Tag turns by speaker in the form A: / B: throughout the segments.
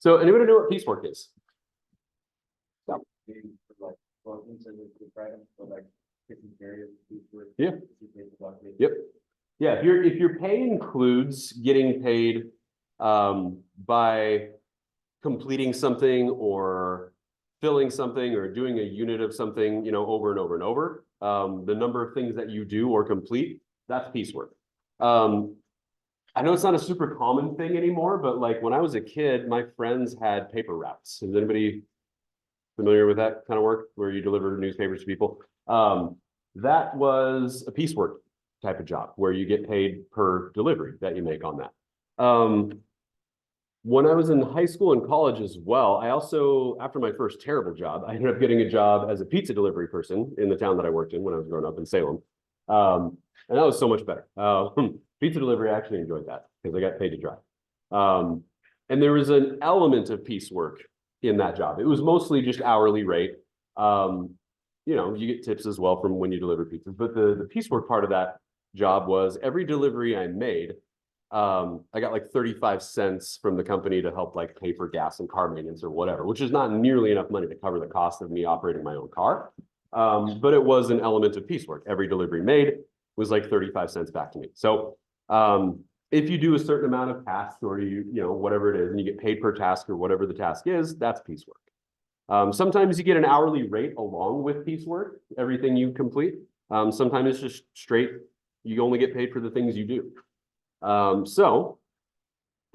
A: So anybody know what piecework is? Yeah. Yep. Yeah. If your pay includes getting paid by completing something or filling something or doing a unit of something, you know, over and over and over, the number of things that you do or complete, that's piecework. I know it's not a super common thing anymore, but like when I was a kid, my friends had paper routes. Is anybody familiar with that kind of work where you deliver newspapers to people? That was a piecework type of job where you get paid per delivery that you make on that. When I was in high school and college as well, I also, after my first terrible job, I ended up getting a job as a pizza delivery person in the town that I worked in when I was growing up in Salem. And that was so much better. Pizza delivery, I actually enjoyed that because I got paid to drive. And there was an element of piecework in that job. It was mostly just hourly rate. You know, you get tips as well from when you deliver pizzas, but the piecework part of that job was every delivery I made, I got like 35 cents from the company to help like pay for gas and car maintenance or whatever, which is not nearly enough money to cover the cost of me operating my own car. But it was an element of piecework. Every delivery made was like 35 cents back to me. So if you do a certain amount of tasks or you know, whatever it is, and you get paid per task or whatever the task is, that's piecework. Sometimes you get an hourly rate along with piecework, everything you complete. Sometimes it's just straight, you only get paid for the things you do. So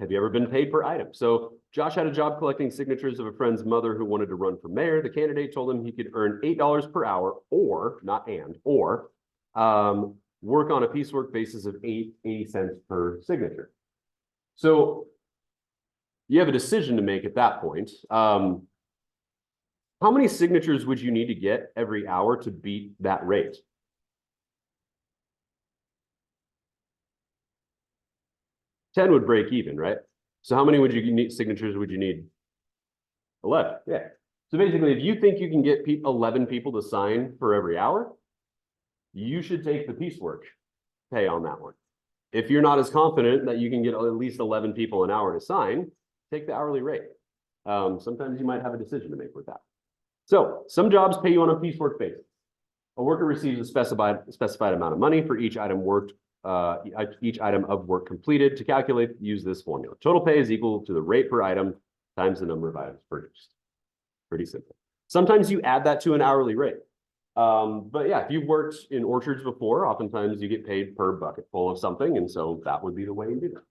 A: have you ever been paid per item? So Josh had a job collecting signatures of a friend's mother who wanted to run for mayor. The candidate told him he could earn $8 per hour or, not and, or work on a piecework basis of 80 cents per signature. So you have a decision to make at that point. How many signatures would you need to get every hour to beat that rate? 10 would break even, right? So how many would you need signatures would you need? 11, yeah. So basically, if you think you can get 11 people to sign for every hour, you should take the piecework pay on that one. If you're not as confident that you can get at least 11 people an hour to sign, take the hourly rate. Sometimes you might have a decision to make with that. So some jobs pay you on a piecework basis. A worker receives a specified amount of money for each item worked, each item of work completed. To calculate, use this formula. Total pay is equal to the rate per item times the number of items produced. Pretty simple. Sometimes you add that to an hourly rate. But yeah, if you've worked in orchards before, oftentimes you get paid per bucket full of something. And so that would be the way you do it.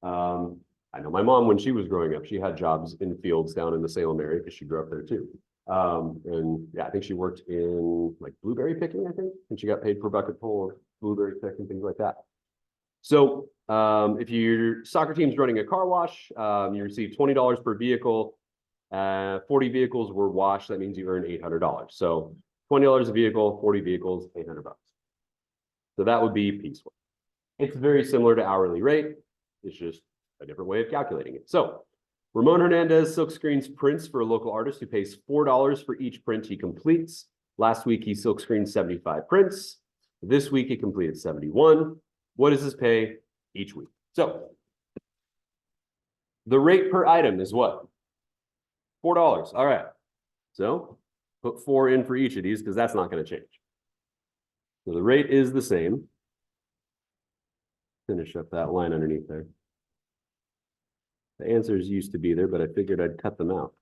A: I know my mom, when she was growing up, she had jobs in fields down in the Salem area because she grew up there too. And yeah, I think she worked in like blueberry picking, I think, and she got paid per bucket full of blueberry picking, things like that. So if your soccer team's running a car wash, you receive $20 per vehicle. 40 vehicles were washed. That means you earn $800. So $20 a vehicle, 40 vehicles, $800. So that would be piecework. It's very similar to hourly rate. It's just a different way of calculating it. So Ramon Hernandez silkscreens prints for a local artist who pays $4 for each print he completes. Last week, he silkscreened 75 prints. This week, he completed 71. What does his pay each week? So the rate per item is what? $4. All right. So put 4 in for each of these because that's not going to change. So the rate is the same. Finish up that line underneath there. The answers used to be there, but I figured I'd cut them out.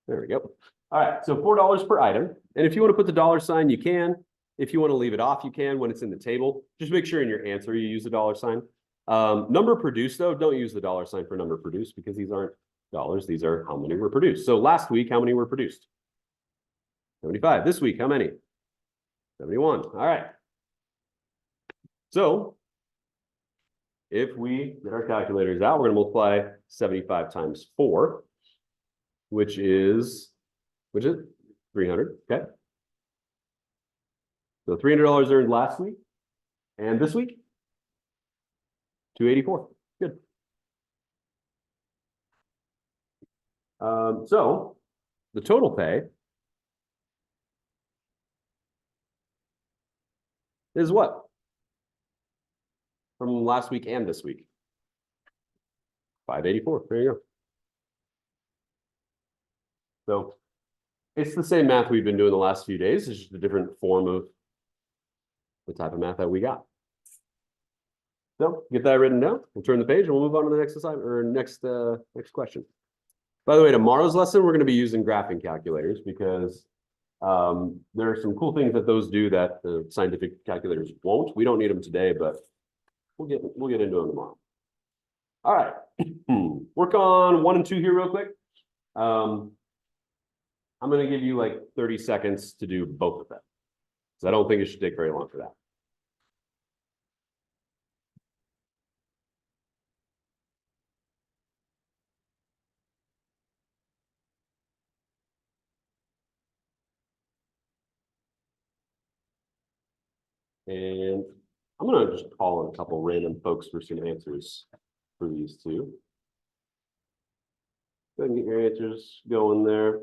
A: There we go. All right, so $4 per item. And if you want to put the dollar sign, you can. If you want to leave it off, you can when it's in the table. Just make sure in your answer you use the dollar sign. Number produced, though, don't use the dollar sign for number produced because these aren't dollars. These are how many were produced. So last week, how many were produced? 75. This week, how many? 71. All right. So if we get our calculators out, we're going to multiply 75 times 4, which is 300. Okay. So $300 earned last week, and this week, $284. Good. So the total pay is what? From last week and this week. $584. There you go. So it's the same math we've been doing the last few days. It's just a different form of the type of math that we got. So get that written down. We'll turn the page and we'll move on to the next assignment or next question. By the way, tomorrow's lesson, we're going to be using graphing calculators because there are some cool things that those do that the scientific calculators won't. We don't need them today, but we'll get into them tomorrow. All right. Work on 1 and 2 here real quick. I'm going to give you like 30 seconds to do both of them. So I don't think it should take very long for that. And I'm going to just call in a couple random folks for some answers for these two. Go ahead and get your answers going there.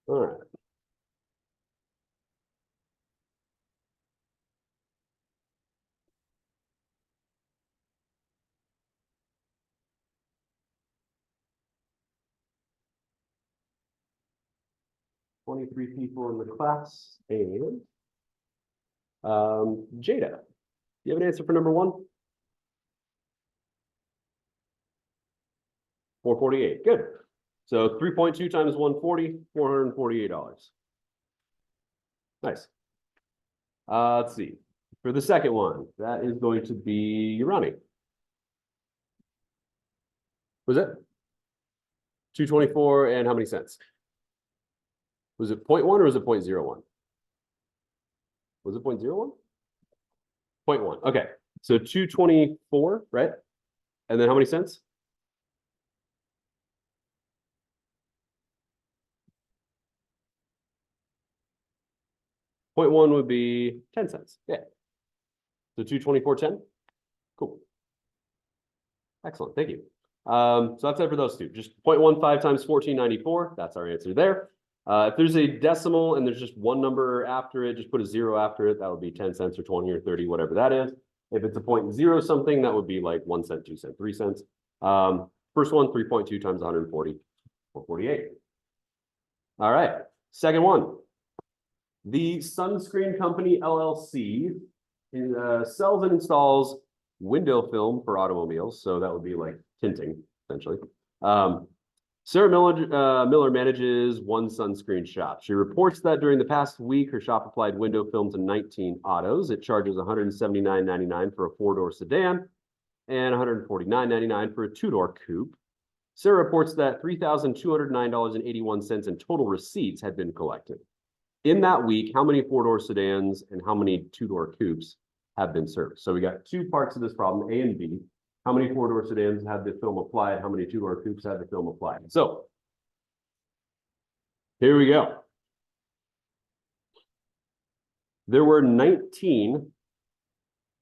A: All right. "23 people in the class." And Jada, do you have an answer for number 1? 448. Good. So 3.2 times 140, $448. Nice. Let's see. For the second one, that is going to be Ronnie. Was it 224 and how many cents? Was it 0.1 or was it 0.01? Was it 0.01? 0.1. Okay. So 224, right? And then how many cents? Point one would be 10 cents. Yeah. So 224.10. Cool. Excellent. Thank you. So that's it for those two. Just 0.15 times 1494. That's our answer there. If there's a decimal and there's just one number after it, just put a 0 after it. That would be 10 cents or 20 or 30, whatever that is. If it's a 0.0 something, that would be like 1 cent, 2 cents, 3 cents. First one, 3.2 times 140, 448. All right. Second one. The Sunscreen Company LLC sells and installs window film for automobiles. So that would be like tinting, essentially. Sarah Miller manages one sunscreen shop. She reports that during the past week, her shop applied window film to 19 autos. It charges $179.99 for a 4-door sedan and $149.99 for a 2-door coupe. Sarah reports that $3,209.81 in total receipts had been collected. In that week, how many 4-door sedans and how many 2-door coupes have been serviced? So we got two parts of this problem, A and B. How many 4-door sedans had the film applied? How many 2-door coupes had the film applied? So here we go. There were 19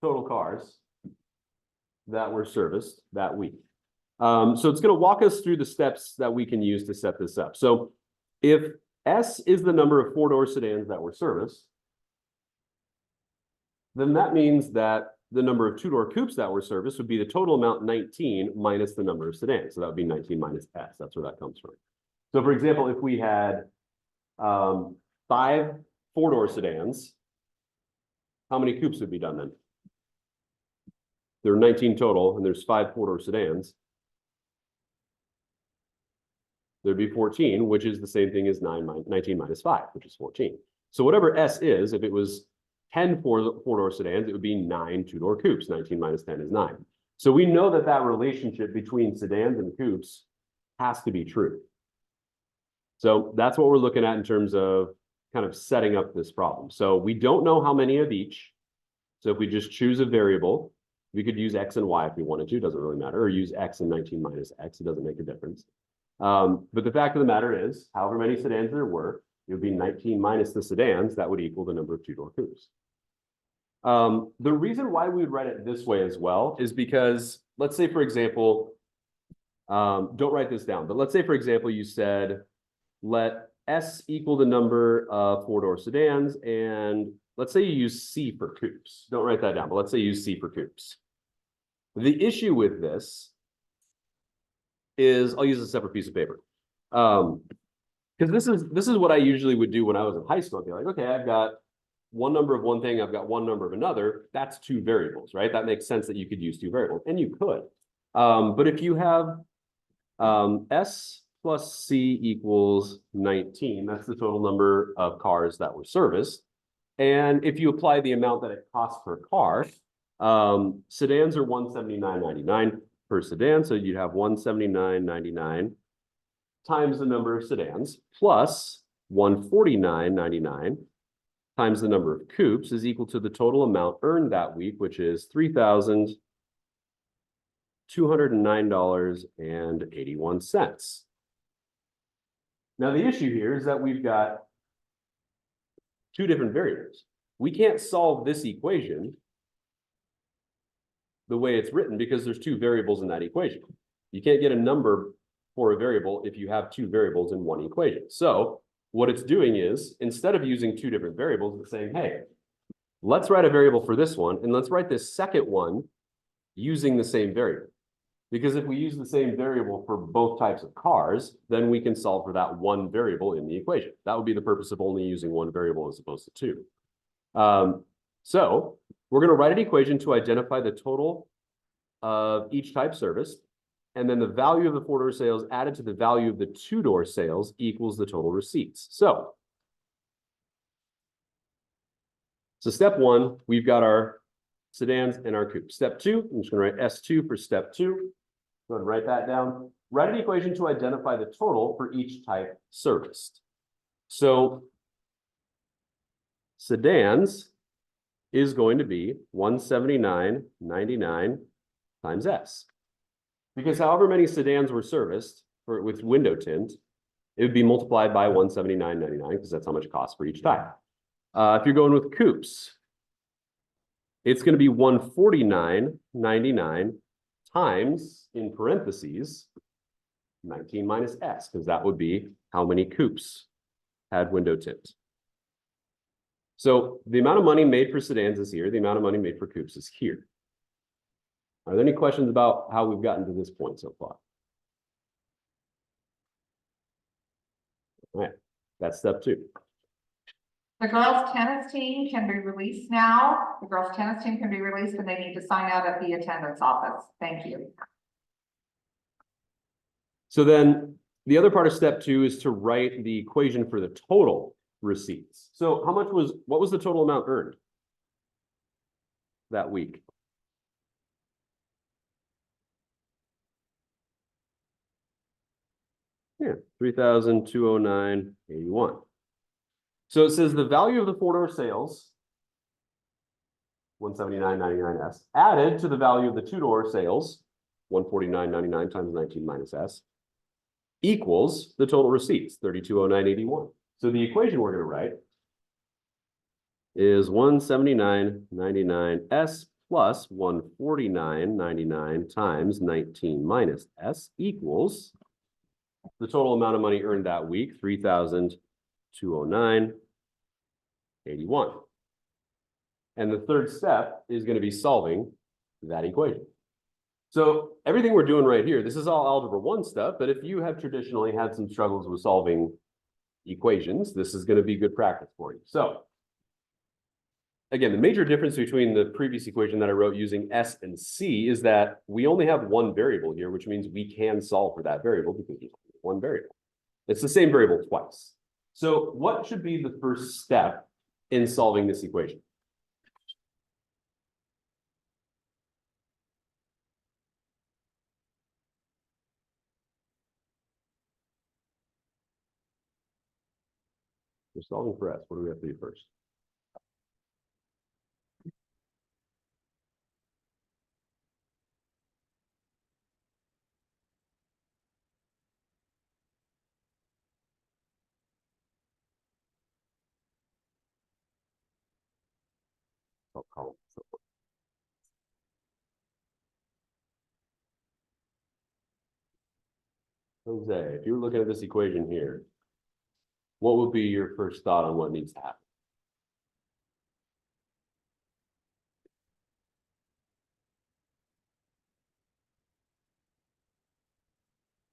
A: total cars that were serviced that week. So it's going to walk us through the steps that we can use to set this up. So if S is the number of 4-door sedans that were serviced, then that means that the number of 2-door coupes that were serviced would be the total amount 19 minus the number of sedans. So that would be 19 minus S. That's where that comes from. So for example, if we had 5 4-door sedans, how many coupes would be done then? There are 19 total, and there's 5 4-door sedans. There'd be 14, which is the same thing as 19 minus 5, which is 14. So whatever S is, if it was 10 4-door sedans, it would be 9 2-door coupes. 19 minus 10 is 9. So we know that that relationship between sedans and coupes has to be true. So that's what we're looking at in terms of kind of setting up this problem. So we don't know how many of each. So if we just choose a variable, we could use X and Y if we wanted to, doesn't really matter, or use X and 19 minus X, it doesn't make a difference. But the fact of the matter is, however many sedans there were, it would be 19 minus the sedans, that would equal the number of 2-door coupes. The reason why we would write it this way as well is because, let's say, for example, don't write this down, but let's say, for example, you said, let S equal the number of four-door sedans, and let's say you use C for coupes. Don't write that down, but let's say you use C for coupes. The issue with this is, I'll use a separate piece of paper. Because this is what I usually would do when I was in high school. I'd be like, okay, I've got one number of one thing, I've got one number of another. That's two variables, right? That makes sense that you could use two variables, and you could. But if you have S plus C equals 19, that's the total number of cars that were serviced. And if you apply the amount that it costs per car, sedans are $179.99 per sedan. So you'd have $179.99 times the number of sedans plus $149.99 times the number of coupes is equal to the total amount earned that week, which is $3,209.81. Now, the issue here is that we've got two different variables. We can't solve this equation the way it's written because there's two variables in that equation. You can't get a number for a variable if you have two variables in one equation. So what it's doing is, instead of using two different variables, it's saying, hey, let's write a variable for this one, and let's write this second one using the same variable. Because if we use the same variable for both types of cars, then we can solve for that one variable in the equation. That would be the purpose of only using one variable as opposed to two. So we're going to write an equation to identify the total of each type serviced, and then the value of the four-door sales added to the value of the two-door sales equals the total receipts. So step one, we've got our sedans and our coupes. Step two, I'm just going to write S2 for step two. Go ahead and write that down. Write an equation to identify the total for each type serviced. So sedans is going to be $179.99 times S. Because however many sedans were serviced with window tint, it would be multiplied by $179.99 because that's how much it costs for each type. If you're going with coupes, it's going to be $149.99 times, in parentheses, 19 minus S, because that would be how many coupes had window tint. So the amount of money made for sedans is here. The amount of money made for coupes is here. Are there any questions about how we've gotten to this point so far? All right, that's step two.
B: The girls' tennis team can be released now. The girls' tennis team can be released and they need to sign out at the attendance office. Thank you.
A: So then the other part of step two is to write the equation for the total receipts. So what was the total amount earned that week? Yeah, $3,209.81. So it says the value of the four-door sales, $179.99 S, added to the value of the two-door sales, $149.99 times 19 minus S, equals the total receipts, $3,209.81. So the equation we're going to write is $179.99 S plus $149.99 times 19 minus S equals the total amount of money earned that week, $3,209.81. And the third step is going to be solving that equation. So everything we're doing right here, this is all algebra 1 stuff, but if you have traditionally had some struggles with solving equations, this is going to be good practice for you. So again, the major difference between the previous equation that I wrote using S and C is that we only have one variable here, which means we can solve for that variable because there's one variable. It's the same variable twice. So what should be the first step in solving this equation? We're solving for S. What do we have to do first? I'll call it something. Jose, if you were looking at this equation here, what would be your first thought on what needs to happen?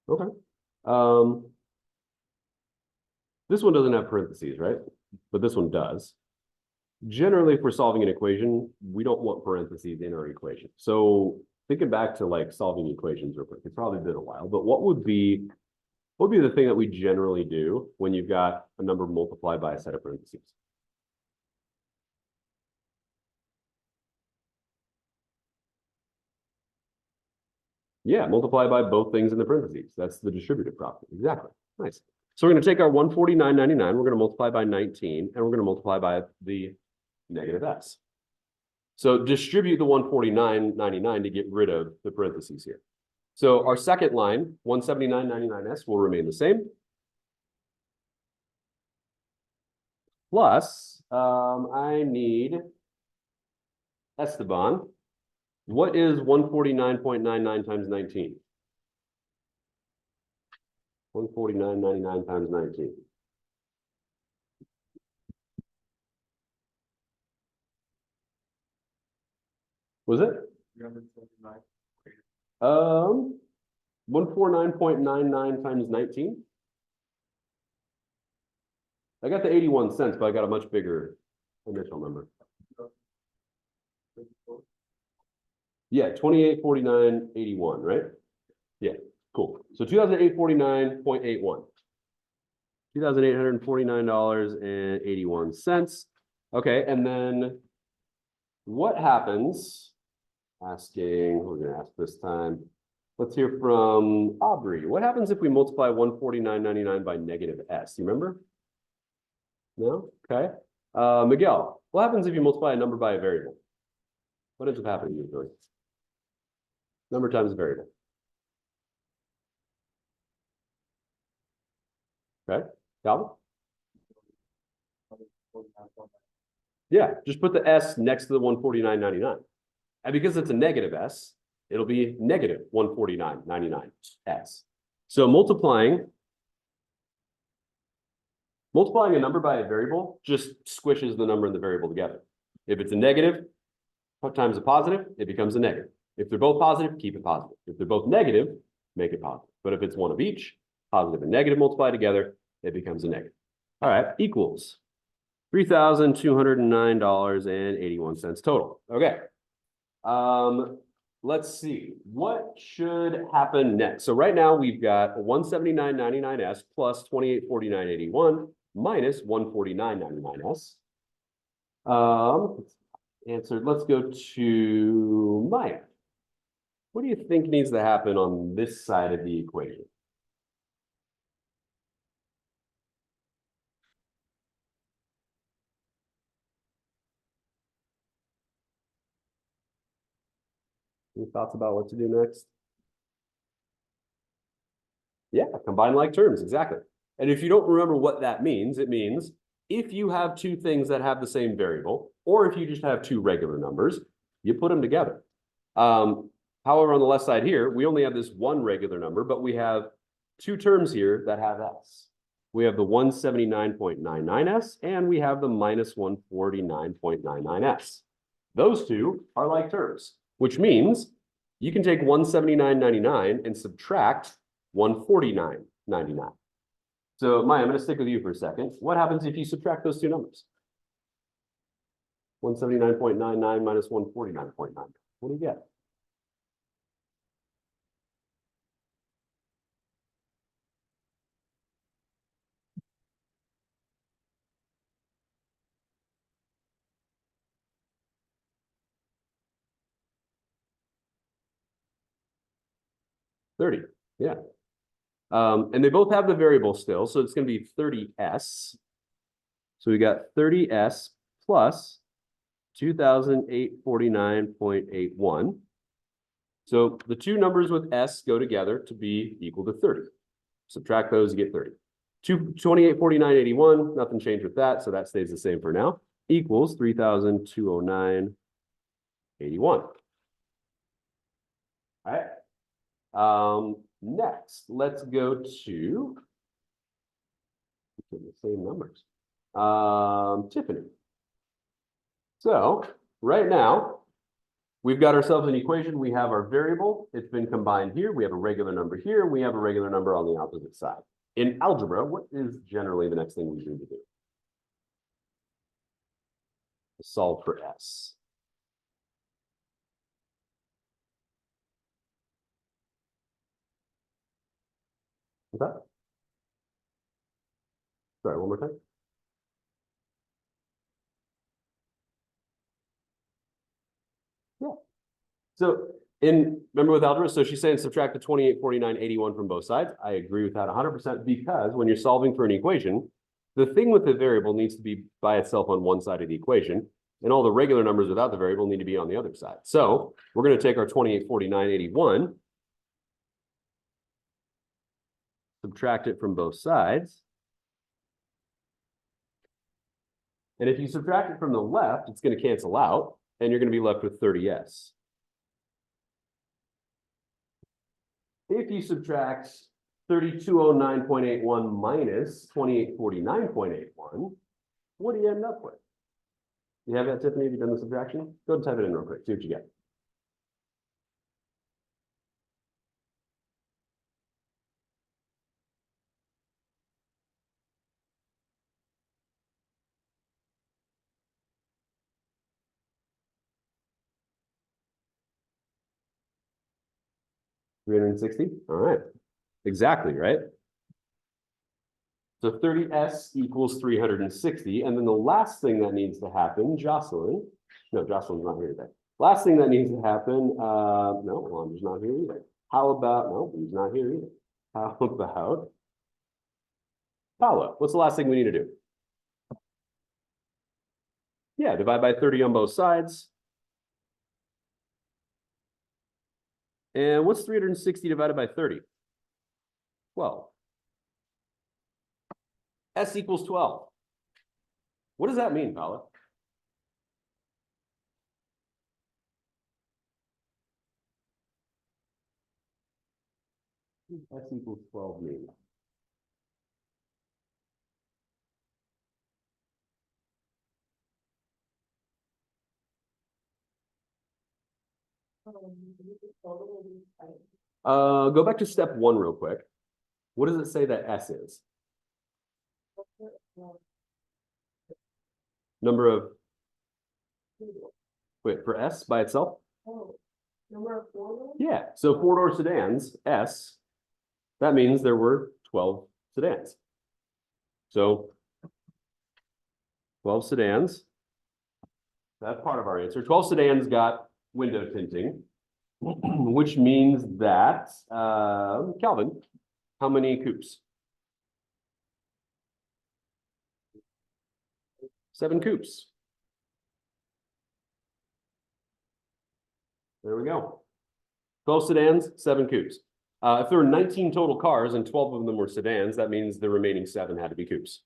A: Okay. This one doesn't have parentheses, right? But this one does. Generally, if we're solving an equation, we don't want parentheses in our equation. So thinking back to like solving equations real quick, it's probably been a while, but what would be the thing that we generally do when you've got a number multiplied by a set of parentheses? Yeah, multiply by both things in the parentheses. That's the distributive property. Exactly. Nice. So we're going to take our 149.99, we're going to multiply by 19, and we're going to multiply by the negative s. So distribute the 149.99 to get rid of the parentheses here. So our second line, 179.99s, will remain the same. Plus, I need Esteban. What is 149.99 times 19? 149.99 times 19. Was it? 149.99 times 19. I got the 81 cents, but I got a much bigger initial number. Yeah, 2849.81, right? Yeah, cool. So 2,849.81. $2,849.81. Okay, and then what happens? Asking, we're going to ask this time. Let's hear from Aubrey. What happens if we multiply 149.99 by negative s? You remember? No? Okay. Miguel, what happens if you multiply a number by a variable? What ends up happening usually? Number times a variable. Okay. Calvin? Yeah, just put the s next to the 149.99. And because it's a negative s, it'll be negative 149.99 s. So multiplying a number by a variable just squishes the number and the variable together. If it's a negative times a positive, it becomes a negative. If they're both positive, keep it positive. If they're both negative, make it positive. But if it's one of each, positive and negative multiply together, it becomes a negative. All right, equals $3,209.81 total. Okay. Let's see. What should happen next? So right now we've got 179.99s plus 2849.81 minus 149.99s. Answered. Let's go to Maya. What do you think needs to happen on this side of the equation? Any thoughts about what to do next? Yeah, combine like terms, exactly. And if you don't remember what that means, it means if you have two things that have the same variable, or if you just have two regular numbers, you put them together. However, on the left side here, we only have this one regular number, but we have two terms here that have s. We have the 179.99s and we have the minus 149.99s. Those two are like terms, which means you can take 179.99 and subtract 149.99. So Maya, I'm going to stick with you for a second. What happens if you subtract those two numbers? 179.99 minus 149.9. What do you get? $30. Yeah. And they both have the variable still, so it's going to be 30s. So we got 30s plus 2,849.81. So the two numbers with s go together to be equal to 30. Subtract those, you get 30. 2849.81, nothing changed with that, so that stays the same for now. Equals 3,209 81. All right. Next, let's go to the same numbers. Tiffany. So right now, we've got ourselves an equation. We have our variable. It's been combined here. We have a regular number here. We have a regular number on the opposite side. In algebra, what is generally the next thing we need to do? Solve for S. Okay. Sorry, one more time. Yeah. So remember with algebra, so she's saying subtract the 28, 49, 81 from both sides. I agree with that 100% because when you're solving for an equation, the thing with the variable needs to be by itself on one side of the equation, and all the regular numbers without the variable need to be on the other side. So we're going to take our 28, 49, 81, subtract it from both sides. And if you subtract it from the left, it's going to cancel out, and you're going to be left with 30s. If you subtract 3209.81 minus 2849.81, what do you end up with? You have that, Tiffany? Have you done the subtraction? Go and type it in real quick. See what you get. $360. All right. Exactly, right? So 30s equals 360. And then the last thing that needs to happen, Jocelyn. No, Jocelyn's not here today. Last thing that needs to happen, no, Wanda's not here either. How about, no, he's not here either. How about Paula? What's the last thing we need to do? Yeah, divide by 30 on both sides. And what's 360 divided by 30? 12. S equals 12. What does that mean, Paula? S equals 12 mean? Go back to step 1 real quick. What does it say that S is? Number of, wait, for S by itself?
C: Number of four?
A: Yeah, so 4-door sedans, S, that means there were 12 sedans. So 12 sedans, that's part of our answer. 12 sedans got window tinting, which means that, Calvin, how many coupes? 7 coupes. There we go. 12 sedans, 7 coupes. If there were 19 total cars and 12 of them were sedans, that means the remaining 7 had to be coupes.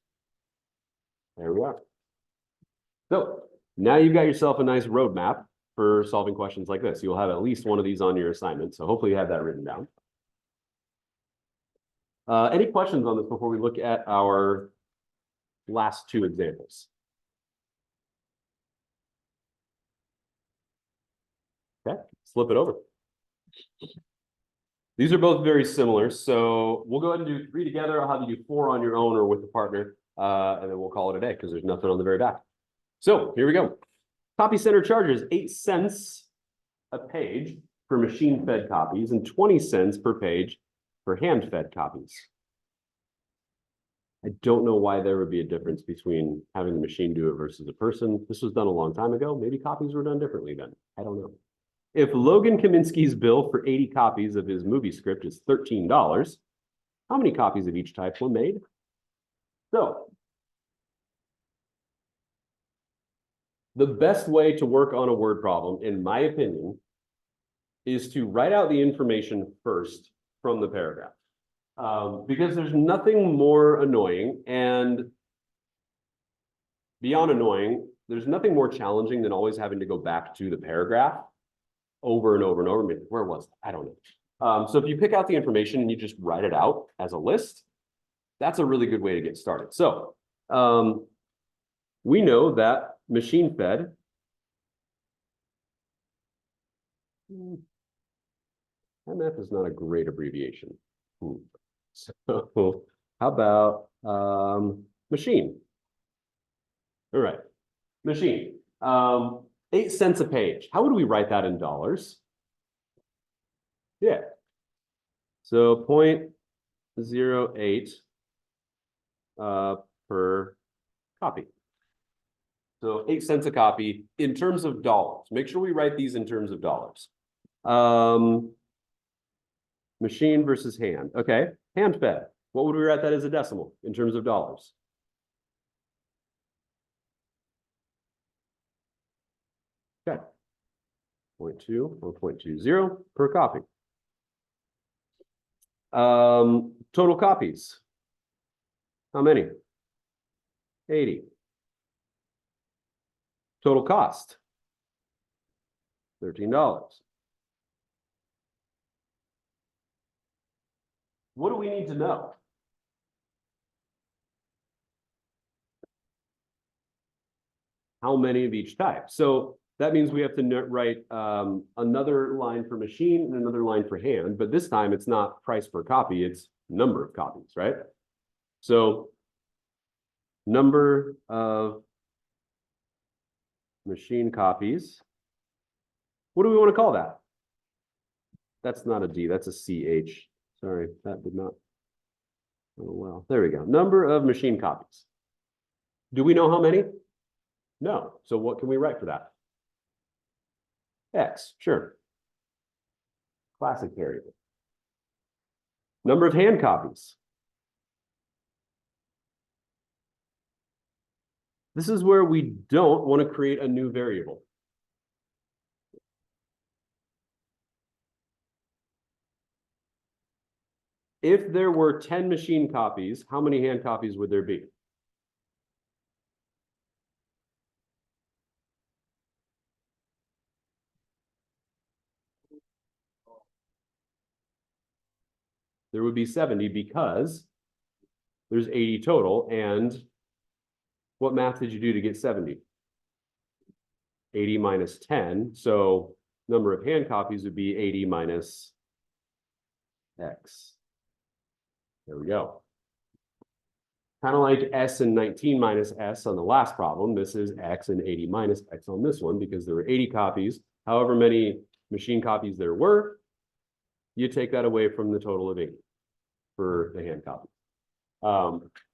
A: There we are. So now you've got yourself a nice roadmap for solving questions like this. You'll have at least one of these on your assignment. So hopefully you have that written down. Any questions on this before we look at our last 2 examples? Okay, flip it over. These are both very similar. So we'll go ahead and do 3 together. I'll have you do 4 on your own or with a partner. And then we'll call it a day because there's nothing on the very back. So here we go. Copy center charges 8 cents a page for machine-fed copies and 20 cents per page for hand-fed copies. I don't know why there would be a difference between having the machine do it versus a person. This was done a long time ago. Maybe copies were done differently then. I don't know. If Logan Kaminsky's bill for 80 copies of his movie script is $13, how many copies of each type were made? So the best way to work on a word problem, in my opinion, is to write out the information first from the paragraph. Because there's nothing more annoying and beyond annoying, there's nothing more challenging than always having to go back to the paragraph over and over and over. Where was it? I don't know. So if you pick out the information and you just write it out as a list, that's a really good way to get started. So we know that machine fed. MF is not a great abbreviation. So how about machine? All right, machine. 8 cents a page. How would we write that in dollars? Yeah. So 0.08 per copy. So 8 cents a copy in terms of dollars. Make sure we write these in terms of dollars. Machine versus hand. Okay, hand fed. What would we write that as a decimal in terms of dollars? Okay. 0.2 or 0.20 per copy. Total copies. How many? 80. Total cost. $13. What do we need to know? How many of each type? So that means we have to write another line for machine and another line for hand, but this time it's not price per copy, it's number of copies, right? So number of machine copies. What do we want to call that? That's not a D, that's a CH. Sorry, that did not. Oh, well, there we go. Number of machine copies. Do we know how many? No. So what can we write for that? X, sure. Classic variable. Number of hand copies. This is where we don't want to create a new variable. If there were 10 machine copies, how many hand copies would there be? There would be 70 because there's 80 total. And what math did you do to get 70? 80 minus 10. So number of hand copies would be 80 minus X. There we go. Kind of like S and 19 minus S on the last problem. This is X and 80 minus X on this one because there were 80 copies. However many machine copies there were, you take that away from the total of 80 for the hand copy.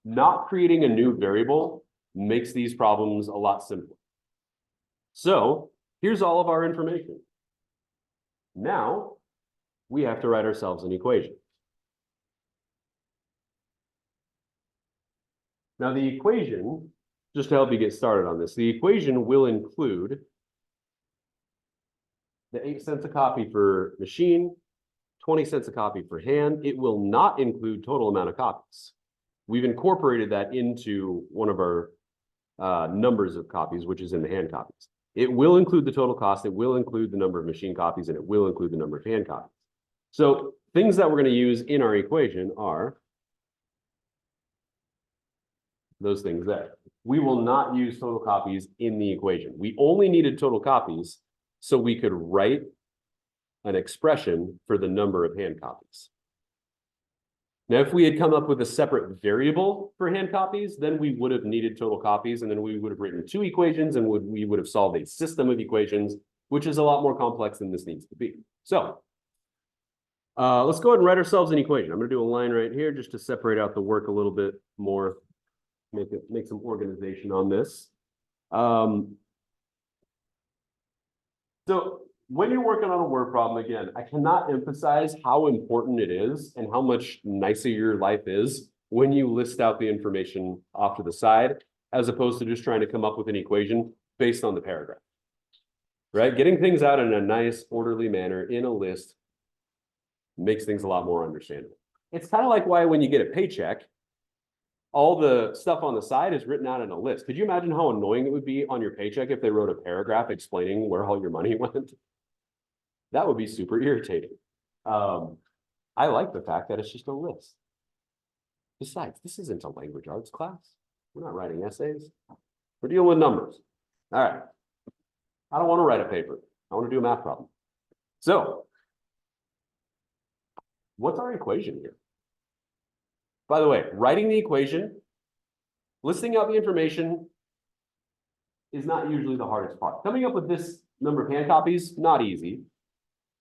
A: Not creating a new variable makes these problems a lot simpler. So here's all of our information. Now we have to write ourselves an equation. Now the equation, just to help you get started on this, the equation will include the 8 cents a copy for machine, 20 cents a copy for hand. It will not include total amount of copies. We've incorporated that into one of our numbers of copies, which is in the hand copies. It will include the total cost, it will include the number of machine copies, and it will include the number of hand copies. So things that we're going to use in our equation are those things there. We will not use total copies in the equation. We only needed total copies so we could write an expression for the number of hand copies. Now, if we had come up with a separate variable for hand copies, then we would have needed total copies, and then we would have written 2 equations, and we would have solved a system of equations, which is a lot more complex than this needs to be. So let's go ahead and write ourselves an equation. I'm going to do a line right here just to separate out the work a little bit more, make some organization on this. So when you're working on a word problem, again, I cannot emphasize how important it is and how much nicer your life is when you list out the information off to the side, as opposed to just trying to come up with an equation based on the paragraph. Right? Getting things out in a nice, orderly manner in a list makes things a lot more understandable. It's kind of like why when you get a paycheck, all the stuff on the side is written out in a list. Could you imagine how annoying it would be on your paycheck if they wrote a paragraph explaining where all your money went? That would be super irritating. I like the fact that it's just a list. Besides, this isn't a language arts class. We're not writing essays. We're dealing with numbers. All right. I don't want to write a paper. I want to do a math problem. So, what's our equation here? By the way, writing the equation, listing out the information is not usually the hardest part. Coming up with this number of hand copies, not easy.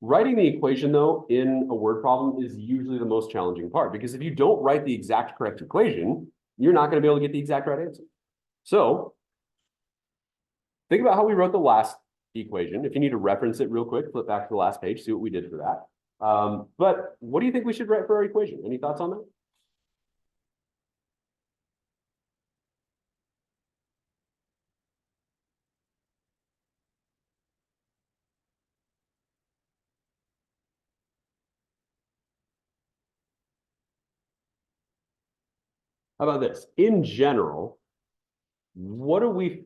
A: Writing the equation, though, in a word problem is usually the most challenging part, because if you don't write the exact correct equation, you're not going to be able to get the exact right answer. So, think about how we wrote the last equation. If you need to reference it real quick, flip back to the last page, see what we did for that. But what do you think we should write for our equation? Any thoughts on that? How about this? In general, what are we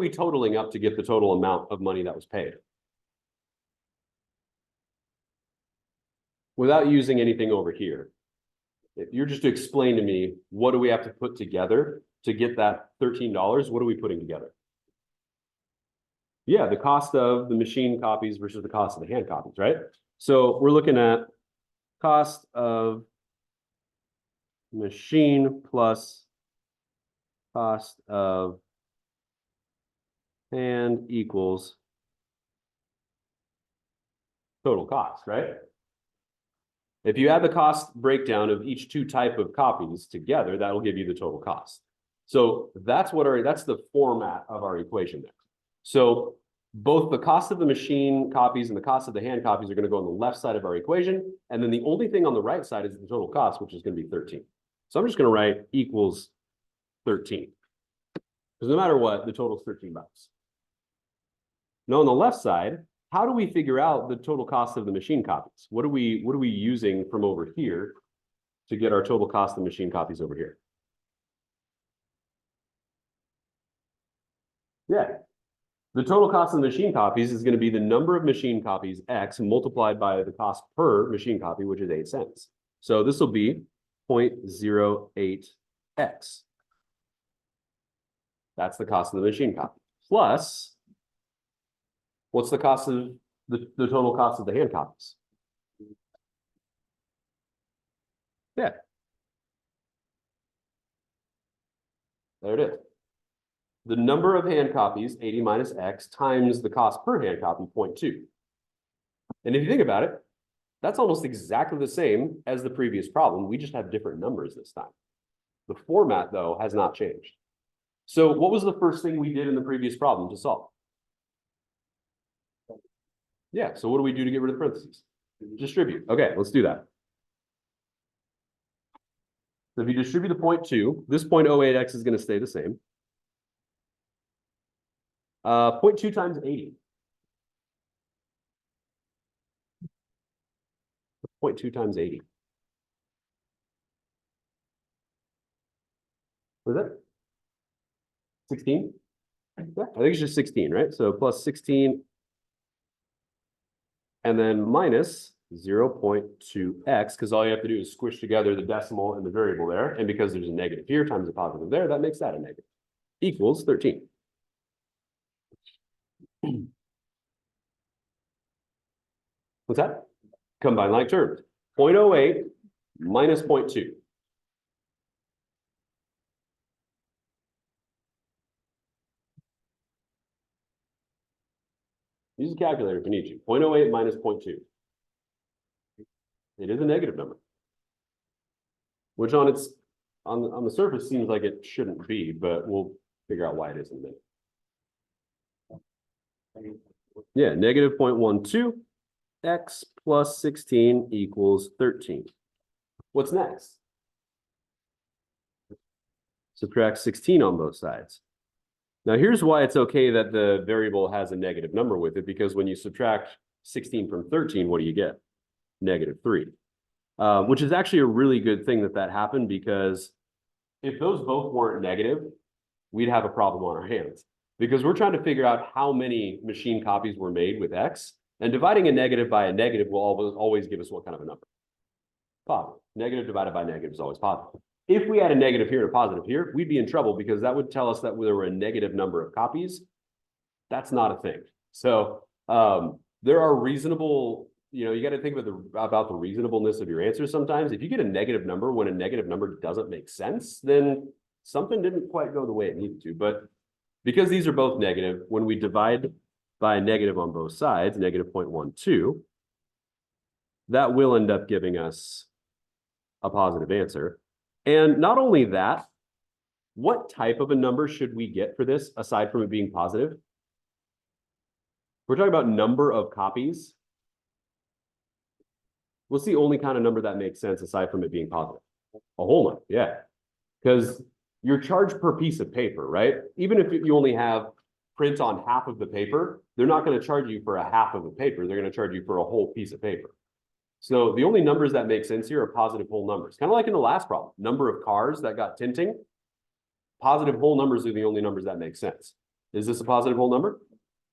A: totaling up to get the total amount of money that was paid? Without using anything over here. If you're just to explain to me, what do we have to put together to get that $13? What are we putting together? Yeah, the cost of the machine copies versus the cost of the hand copies, right? So we're looking at cost of machine plus cost of hand equals total cost, right? If you add the cost breakdown of each two type of copies together, that'll give you the total cost. So that's the format of our equation there. So both the cost of the machine copies and the cost of the hand copies are going to go on the left side of our equation. And then the only thing on the right side is the total cost, which is going to be 13. So I'm just going to write equals 13. Because no matter what, the total is 13 bucks. Now on the left side, how do we figure out the total cost of the machine copies? What are we using from over here to get our total cost of machine copies over here? Yeah. The total cost of the machine copies is going to be the number of machine copies, X, multiplied by the cost per machine copy, which is 8 cents. So this will be 0.08X. That's the cost of the machine copy. Plus, what's the cost of the total cost of the hand copies? Yeah. There it is. The number of hand copies, 80 minus X, times the cost per hand copy, 0.2. And if you think about it, that's almost exactly the same as the previous problem. We just have different numbers this time. The format, though, has not changed. So what was the first thing we did in the previous problem to solve? Yeah, so what do we do to get rid of the parentheses? Distribute. Okay, let's do that. So if you distribute the 0.2, this 0.08X is going to stay the same. 0.2 times 80. 0.2 times 80. Was that 16? Yeah, I think it's just 16, right? So plus 16 and then minus 0.2x, because all you have to do is squish together the decimal and the variable there. And because there's a negative here times a positive there, that makes that a negative. Equals 13. What's that? Combine like terms. 0.08 minus 0.2. Use a calculator if you need to. 0.08 minus 0.2. It is a negative number, which on the surface seems like it shouldn't be, but we'll figure out why it is in a minute. Yeah, negative 0.12. X plus 16 equals 13. What's next? Subtract 16 on both sides. Now here's why it's okay that the variable has a negative number with it, because when you subtract 16 from 13, what do you get? Negative 3. Which is actually a really good thing that happened, because if those both weren't negative, we'd have a problem on our hands because we're trying to figure out how many machine copies were made with X, and dividing a negative by a negative will always give us what kind of a number? Positive. Negative divided by negative is always positive. If we had a negative here and a positive here, we'd be in trouble because that would tell us that there were a negative number of copies. That's not a thing. So there are reasonable, you got to think about the reasonableness of your answers sometimes. If you get a negative number when a negative number doesn't make sense, then something didn't quite go the way it needed to. But because these are both negative, when we divide by a negative on both sides, negative 0.12, that will end up giving us a positive answer. And not only that, what type of a number should we get for this aside from it being positive? We're talking about number of copies. What's the only kind of number that makes sense aside from it being positive? A whole number, yeah. Because you're charged per piece of paper, right? Even if you only have print on half of the paper, they're not going to charge you for a half of the paper. They're going to charge you for a whole piece of paper. So the only numbers that make sense here are positive whole numbers. Kind of like in the last problem, number of cars that got tinting. Positive whole numbers are the only numbers that make sense. Is this a positive whole number?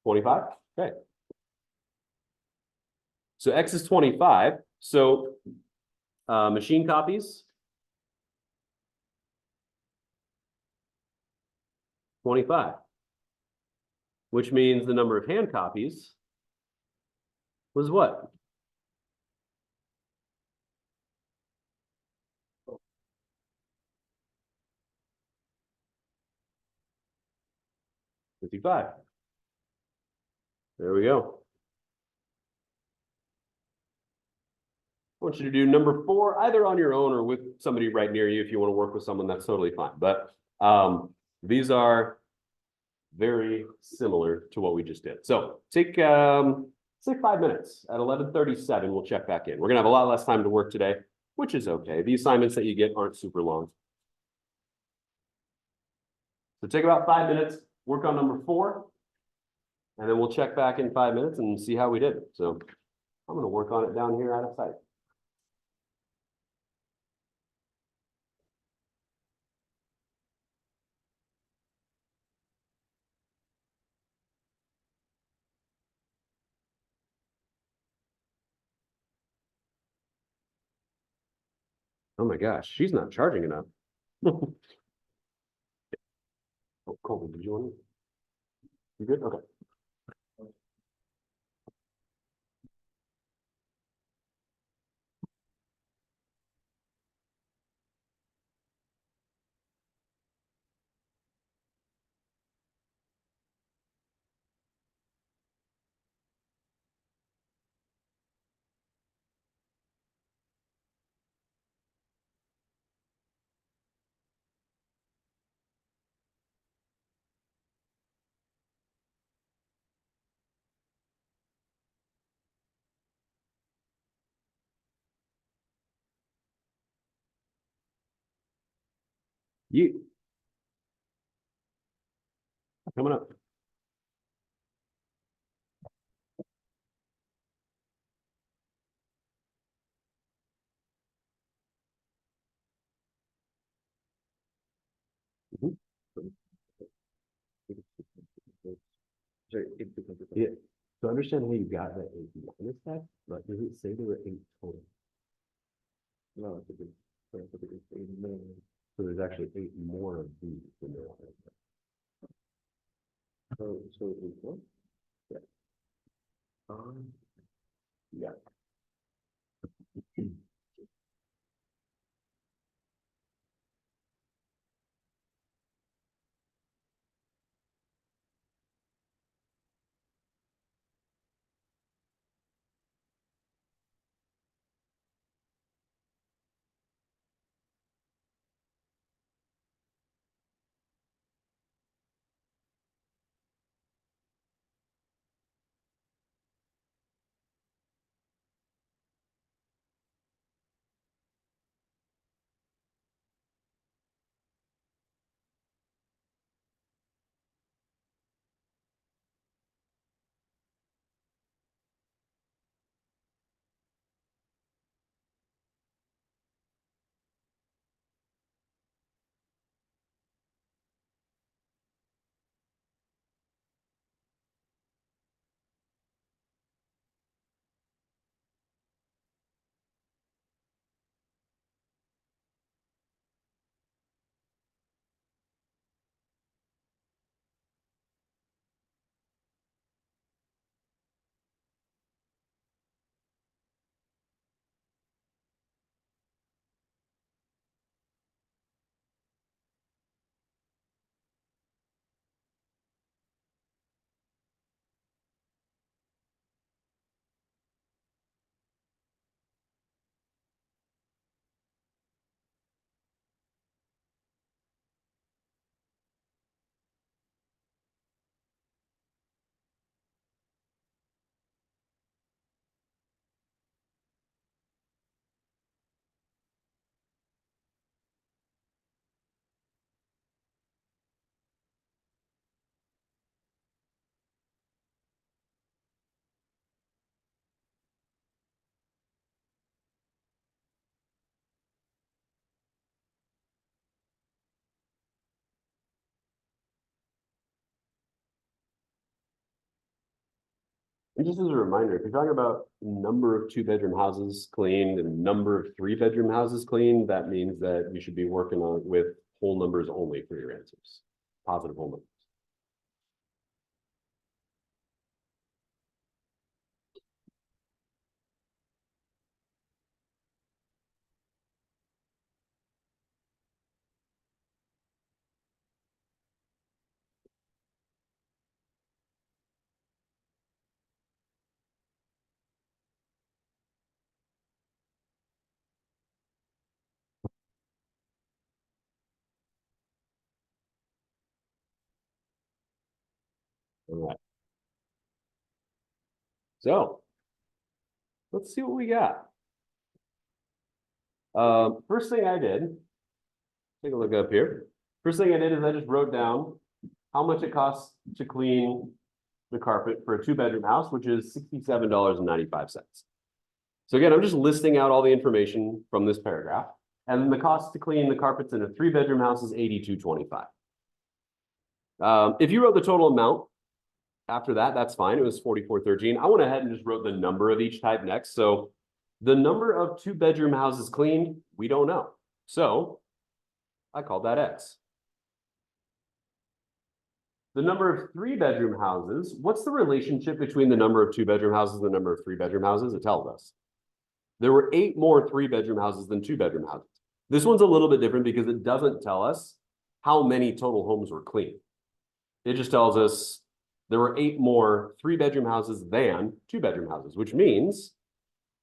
A: 25? Okay. So X is 25. So machine copies. 25. Which means the number of hand copies was what? 55. There we go. I want you to do number 4, either on your own or with somebody right near you. If you want to work with someone, that's totally fine. But these are very similar to what we just did. So take 5 minutes. At 11:37, we'll check back in. We're gonna have a lot less time to work today, which is okay. The assignments that you get aren't super long. So take about 5 minutes, work on number 4, and then we'll check back in 5 minutes and see how we did. So I'm gonna work on it down here out of sight. Oh my gosh, she's not charging enough. Oh, Colby, did you want to? You good? Okay. You coming up. Mhm. Yeah. So understand how you got that 8 minus that, but does it say there were 8 total? No, it's a good. It's 8 million. So there's actually 8 more of these than there are. So it's what? Yeah. Yeah. And just as a reminder, if you're talking about number of 2-bedroom houses cleaned and number of 3-bedroom houses cleaned, that means that you should be working on with whole numbers only for your answers. Positive whole numbers. All right. So let's see what we got. First thing I did, take a look up here. First thing I did is I just wrote down how much it costs to clean the carpet for a 2-bedroom house, which is $67.95. So again, I'm just listing out all the information from this paragraph. And then the cost to clean the carpets in a 3-bedroom house is $82.25. If you wrote the total amount after that, that's fine. It was $44.13. I went ahead and just wrote the number of each type next. So the number of 2-bedroom houses cleaned, we don't know. So I called that X. The number of 3-bedroom houses, what's the relationship between the number of 2-bedroom houses and the number of 3-bedroom houses? It tells us. There were 8 more 3-bedroom houses than 2-bedroom houses. This one's a little bit different because it doesn't tell us how many total homes were cleaned. It just tells us there were 8 more 3-bedroom houses than 2-bedroom houses, which means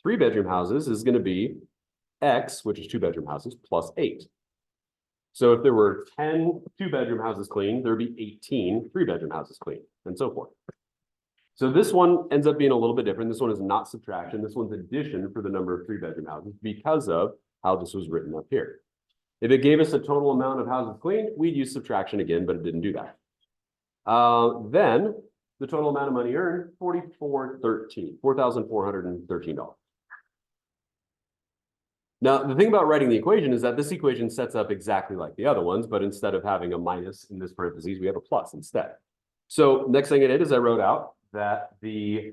A: 3-bedroom houses is going to be X, which is 2-bedroom houses, plus 8. So if there were 10 2-bedroom houses cleaned, there'd be 18 3-bedroom houses cleaned, and so forth. So this one ends up being a little bit different. This one is not subtraction. This one's addition for the number of 3-bedroom houses because of how this was written up here. If it gave us a total amount of houses cleaned, we'd use subtraction again, but it didn't do that. Then the total amount of money earned, $4,413. Now, the thing about writing the equation is that this equation sets up exactly like the other ones, but instead of having a minus in this parentheses, we have a plus instead. So next thing I did is I wrote out that the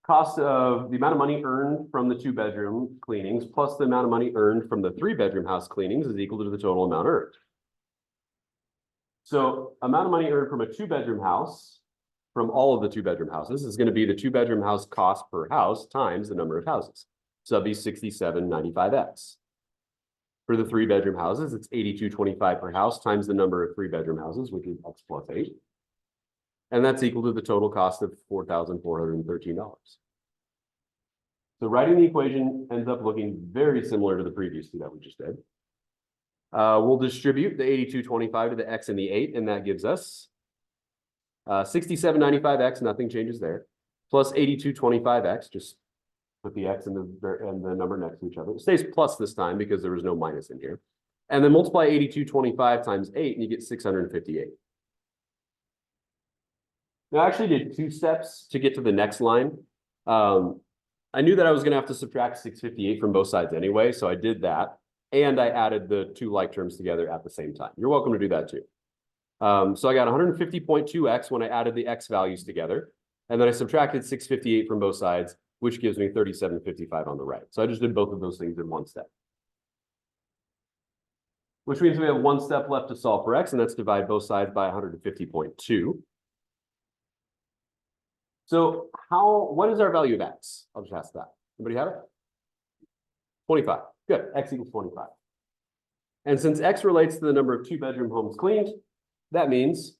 A: cost of the amount of money earned from the 2-bedroom cleanings plus the amount of money earned from the 3-bedroom house cleanings is equal to the total amount earned. So amount of money earned from a 2-bedroom house from all of the 2-bedroom houses is going to be the 2-bedroom house cost per house times the number of houses. So that'd be 67.95x. For the 3-bedroom houses, it's 82.25 per house times the number of 3-bedroom houses, which is x plus 8. And that's equal to the total cost of $4,413. So writing the equation ends up looking very similar to the previous two that we just did. We'll distribute the 82.25 to the x and the 8, and that gives us 67.95x, nothing changes there, plus 82.25x, just put the x and the number next to each other. It stays plus this time because there was no minus in here. And then multiply 82.25 times 8, and you get 658. Now, I actually did 2 steps to get to the next line. I knew that I was going to have to subtract 658 from both sides anyway, so I did that. And I added the 2 like terms together at the same time. You're welcome to do that too. So I got 150.2x when I added the x values together. And then I subtracted 658 from both sides, which gives me 37.55 on the right. So I just did both of those things in one step. Which means we have 1 step left to solve for x, and that's divide both sides by 150.2. So what is our value of x? I'll just ask that. Anybody have it? 25. Good. X equals 25. And since x relates to the number of 2-bedroom homes cleaned, that means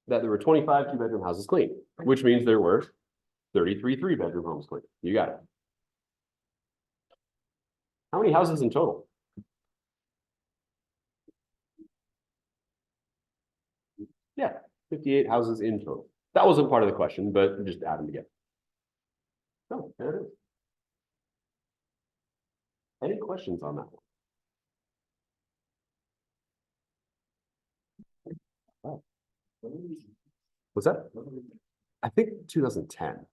A: that there were 25 2-bedroom houses cleaned, which means there were 33 3-bedroom homes cleaned. You got it. How many houses in total? Yeah, 58 houses in total. That wasn't part of the question, but just add them together. Oh, there it is. Any questions on that one? Oh. What's that? I think 2010.